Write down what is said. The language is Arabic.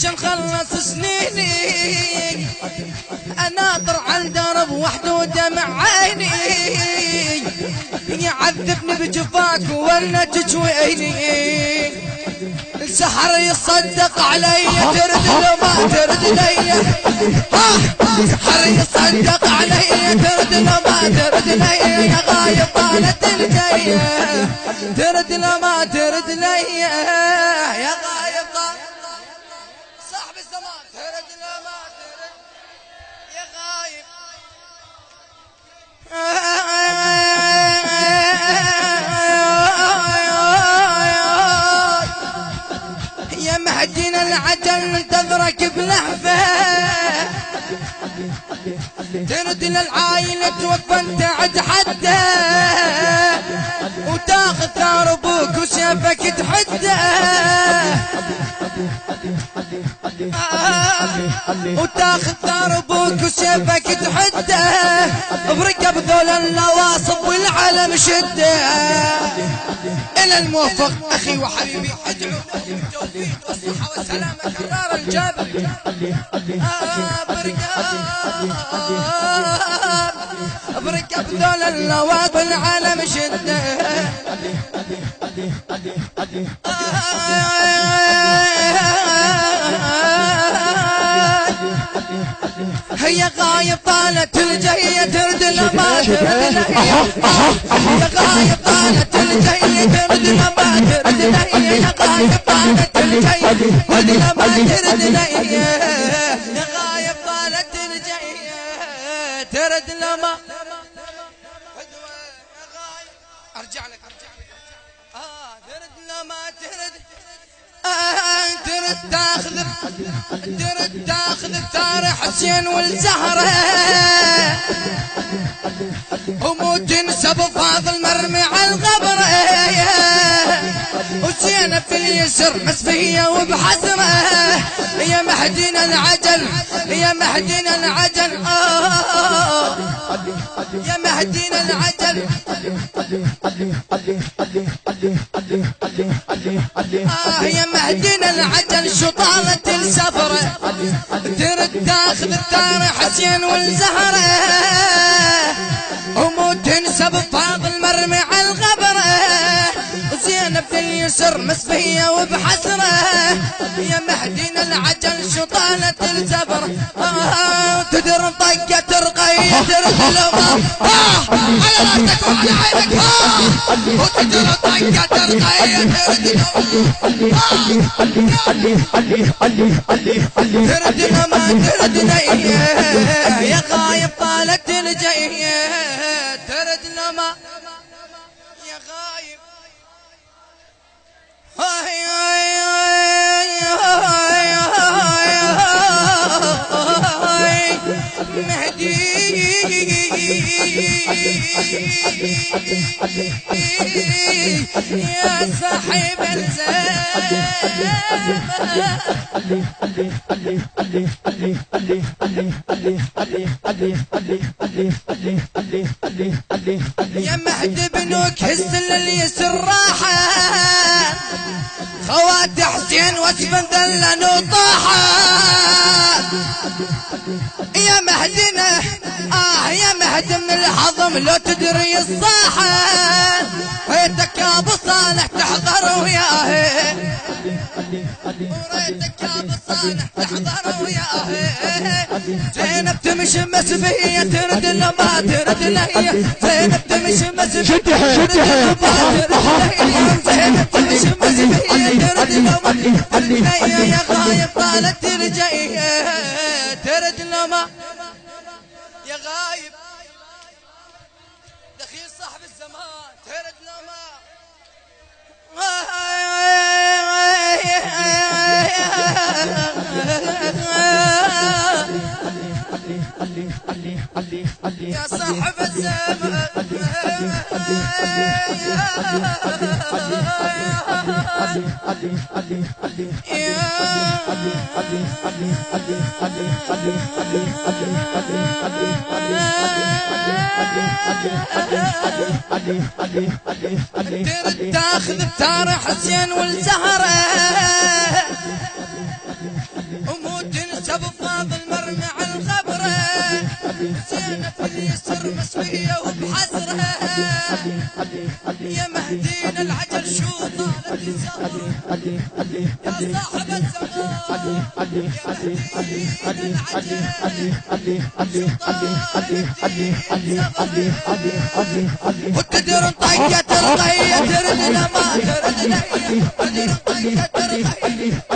كان خلص سنيني اناطر على الدرب وحدوده مع عيني يعذبني بجفاك ولا تجويني السحر يصدق علي ترد لو ما ترد لي السحر يصدق علي ترد لو ما ترد لي يا غايب طالت الجايه ترد لو ما ترد لي يا غايب طالت صاحب الزمان ترد لو ما ترد يا غايب يا مهدينا العجل ننتظرك بلهفه ترد للعايلة توفى انت عد حده وتاخذ ثار ابوك وسيفك تحده وتاخذ ثار ابوك وسيفك تحده بركب ذول النواصب والعالم شده الى الموفق اخي وحبيبي ادعو له بالتوفيق والصحه والسلامه كرار الجبل بركب ذول النواصب والعالم شده هي غايب طالت الجاية ترد لما ترد لهي يا غايب طالت الجاية ترد لما ترد لهي يا غايب طالت الجاية ترد لما ترد لهي يا غايب طالت الجاية ترد لما ارجع لك ترد لما ترد ترد تاخذ الثار حسين والزهرة وموت تنسب فاضل مرمي على الغبرة وزينب في اليسر مسفية وبحسرة يا مهدينا العجل يا مهدينا العجل يا مهدينا العجل يا مهدينا العجل شطالة السفرة ترد تاخذ الثار حسين والزهرة وموت تنسب فاضل مرمي على الغبرة وزينب في اليسر مسفية وبحسرة يا مهدينا العجل شطالة السفرة تدر طقة ترقية ترد لغة على راسك وعلى عينك وتدر طقة ترقية ترد ترد لما ترد لي يا غايب طالت الجاية ترد لما يا غايب مهدي يا صاحب الزمان يا مهدي بنوك هز لليسر راحة خوات حسين واسفن ذلن وطاحة يا مهدنا يا مهد من الحظم لو تدري الصاحة ريتك يا ابو صالح تحضر وياه وريتك يا ابو صالح تحضر وياه زينب تمشي مسفية ترد لما ترد لهي زينب تمشي مسفية ترد لما ترد لهي زينب تمشي مسفية ترد لما ترد لهي يا غايب طالت الجاية ترد لما يا غايب دخيل صاحب الزمان ترد لما يا صاحب الزمان تاخذ الثار حسين والزهرة ومو تنسى بفاضل مرمى على الخبره زينة في اليسر مسوية وبحسره يا مهدينا العجل شو طالت الزهر يا صاحب الزمان يا مهدينا العجل شو طالت وتدر طية ترقية تردنا ما تردنا تدر طية ترقية